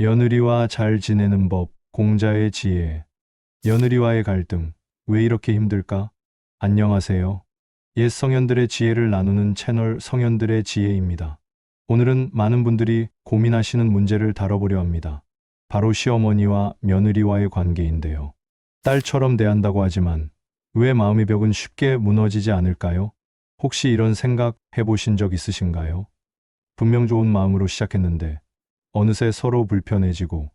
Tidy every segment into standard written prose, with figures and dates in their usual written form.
며느리와 잘 지내는 법, 공자의 지혜. 며느리와의 갈등, 왜 이렇게 힘들까? 안녕하세요. 옛 성현들의 지혜를 나누는 채널 성현들의 지혜입니다. 오늘은 많은 분들이 고민하시는 문제를 다뤄보려 합니다. 바로 시어머니와 며느리와의 관계인데요. 딸처럼 대한다고 하지만 왜 마음의 벽은 쉽게 무너지지 않을까요? 혹시 이런 생각 해보신 적 있으신가요? 분명 좋은 마음으로 시작했는데 어느새 서로 불편해지고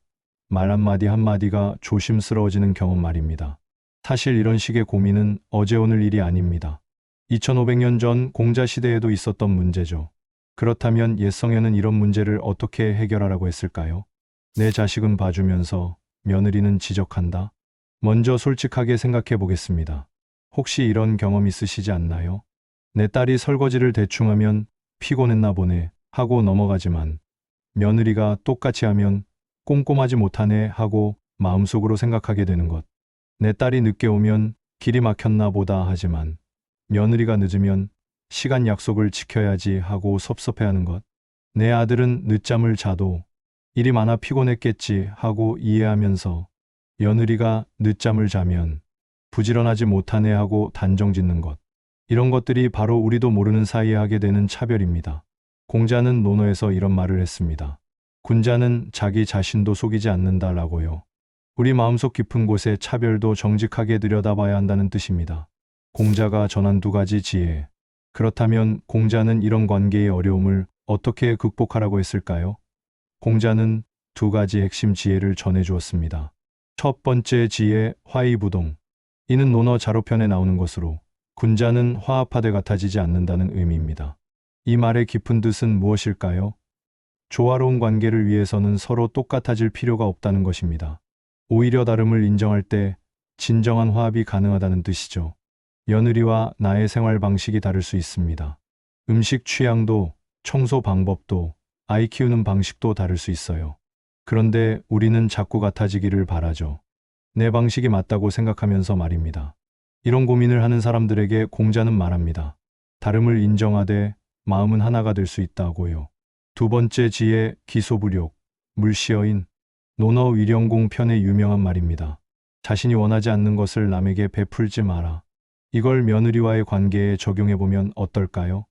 말 한마디 한마디가 조심스러워지는 경험 말입니다. 사실 이런 식의 고민은 어제 오늘 일이 아닙니다. 2500년 전 공자 시대에도 있었던 문제죠. 그렇다면 옛 성현은 이런 문제를 어떻게 해결하라고 했을까요? 내 자식은 봐주면서 며느리는 지적한다. 먼저 솔직하게 생각해 보겠습니다. 혹시 이런 경험 있으시지 않나요? 내 딸이 설거지를 대충 하면 피곤했나 보네 하고 넘어가지만 며느리가 똑같이 하면 꼼꼼하지 못하네 하고 마음속으로 생각하게 되는 것. 내 딸이 늦게 오면 길이 막혔나 보다 하지만 며느리가 늦으면 시간 약속을 지켜야지 하고 섭섭해하는 것. 내 아들은 늦잠을 자도 일이 많아 피곤했겠지 하고 이해하면서 며느리가 늦잠을 자면 부지런하지 못하네 하고 단정짓는 것. 이런 것들이 바로 우리도 모르는 사이에 하게 되는 차별입니다. 공자는 논어에서 이런 말을 했습니다. 군자는 자기 자신도 속이지 않는다라고요. 우리 마음속 깊은 곳의 차별도 정직하게 들여다봐야 한다는 뜻입니다. 공자가 전한 두 가지 지혜. 그렇다면 공자는 이런 관계의 어려움을 어떻게 극복하라고 했을까요? 공자는 두 가지 핵심 지혜를 전해주었습니다. 첫 번째 지혜, 화의부동. 이는 논어 자로편에 나오는 것으로 군자는 화합하되 같아지지 않는다는 의미입니다. 이 말의 깊은 뜻은 무엇일까요? 조화로운 관계를 위해서는 서로 똑같아질 필요가 없다는 것입니다. 오히려 다름을 인정할 때 진정한 화합이 가능하다는 뜻이죠. 며느리와 나의 생활 방식이 다를 수 있습니다. 음식 취향도, 청소 방법도, 아이 키우는 방식도 다를 수 있어요. 그런데 우리는 자꾸 같아지기를 바라죠. 내 방식이 맞다고 생각하면서 말입니다. 이런 고민을 하는 사람들에게 공자는 말합니다. 다름을 인정하되 마음은 하나가 될 수 있다고요. 두 번째 지혜, 기소불욕, 물시어인. 논어 위령공 편의 유명한 말입니다. 자신이 원하지 않는 것을 남에게 베풀지 마라. 이걸 며느리와의 관계에 적용해보면 어떨까요?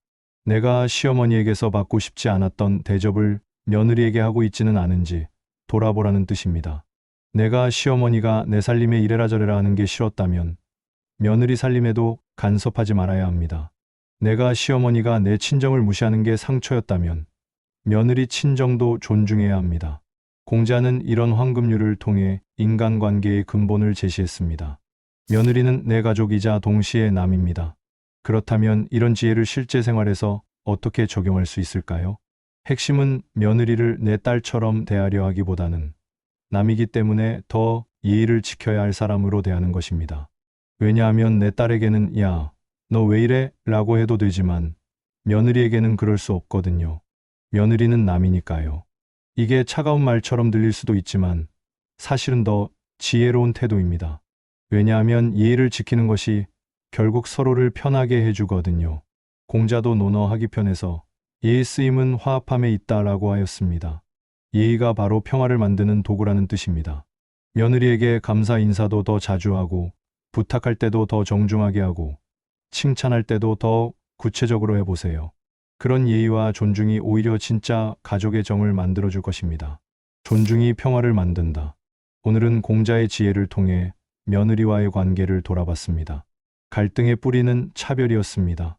내가 시어머니에게서 받고 싶지 않았던 대접을 며느리에게 하고 있지는 않은지 돌아보라는 뜻입니다. 내가 시어머니가 내 살림에 이래라 저래라 하는 게 싫었다면 며느리 살림에도 간섭하지 말아야 합니다. 내가 시어머니가 내 친정을 무시하는 게 상처였다면 며느리 친정도 존중해야 합니다. 공자는 이런 황금률을 통해 인간관계의 근본을 제시했습니다. 며느리는 내 가족이자 동시에 남입니다. 그렇다면 이런 지혜를 실제 생활에서 어떻게 적용할 수 있을까요? 핵심은 며느리를 내 딸처럼 대하려 하기보다는 남이기 때문에 더 예의를 지켜야 할 사람으로 대하는 것입니다. 왜냐하면 내 딸에게는 야, 너 왜 이래? 라고 해도 되지만 며느리에게는 그럴 수 없거든요. 며느리는 남이니까요. 이게 차가운 말처럼 들릴 수도 있지만 사실은 더 지혜로운 태도입니다. 왜냐하면 예의를 지키는 것이 결국 서로를 편하게 해주거든요. 공자도 논어 하기편에서 예의 쓰임은 화합함에 있다라고 하였습니다. 예의가 바로 평화를 만드는 도구라는 뜻입니다. 며느리에게 감사 인사도 더 자주 하고 부탁할 때도 더 정중하게 하고 칭찬할 때도 더 구체적으로 해보세요. 그런 예의와 존중이 오히려 진짜 가족의 정을 만들어줄 것입니다. 존중이 평화를 만든다. 오늘은 공자의 지혜를 통해 며느리와의 관계를 돌아봤습니다. 갈등의 뿌리는 차별이었습니다.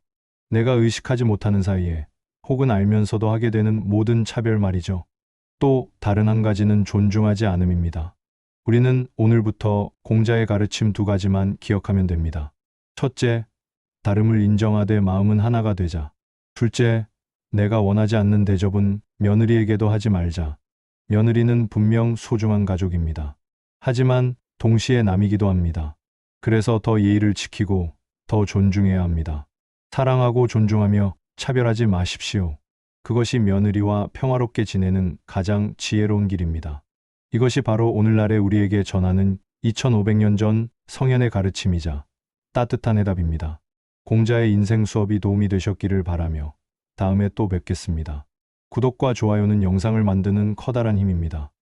내가 의식하지 못하는 사이에 혹은 알면서도 하게 되는 모든 차별 말이죠. 또 다른 한 가지는 존중하지 않음입니다. 우리는 오늘부터 공자의 가르침 두 가지만 기억하면 됩니다. 첫째, 다름을 인정하되 마음은 하나가 되자. 둘째, 내가 원하지 않는 대접은 며느리에게도 하지 말자. 며느리는 분명 소중한 가족입니다. 하지만 동시에 남이기도 합니다. 그래서 더 예의를 지키고 더 존중해야 합니다. 사랑하고 존중하며 차별하지 마십시오. 그것이 며느리와 평화롭게 지내는 가장 지혜로운 길입니다. 이것이 바로 오늘날의 우리에게 전하는 2500년 전 성현의 가르침이자 따뜻한 해답입니다. 공자의 인생 수업이 도움이 되셨기를 바라며 다음에 또 뵙겠습니다. 구독과 좋아요는 영상을 만드는 커다란 힘입니다.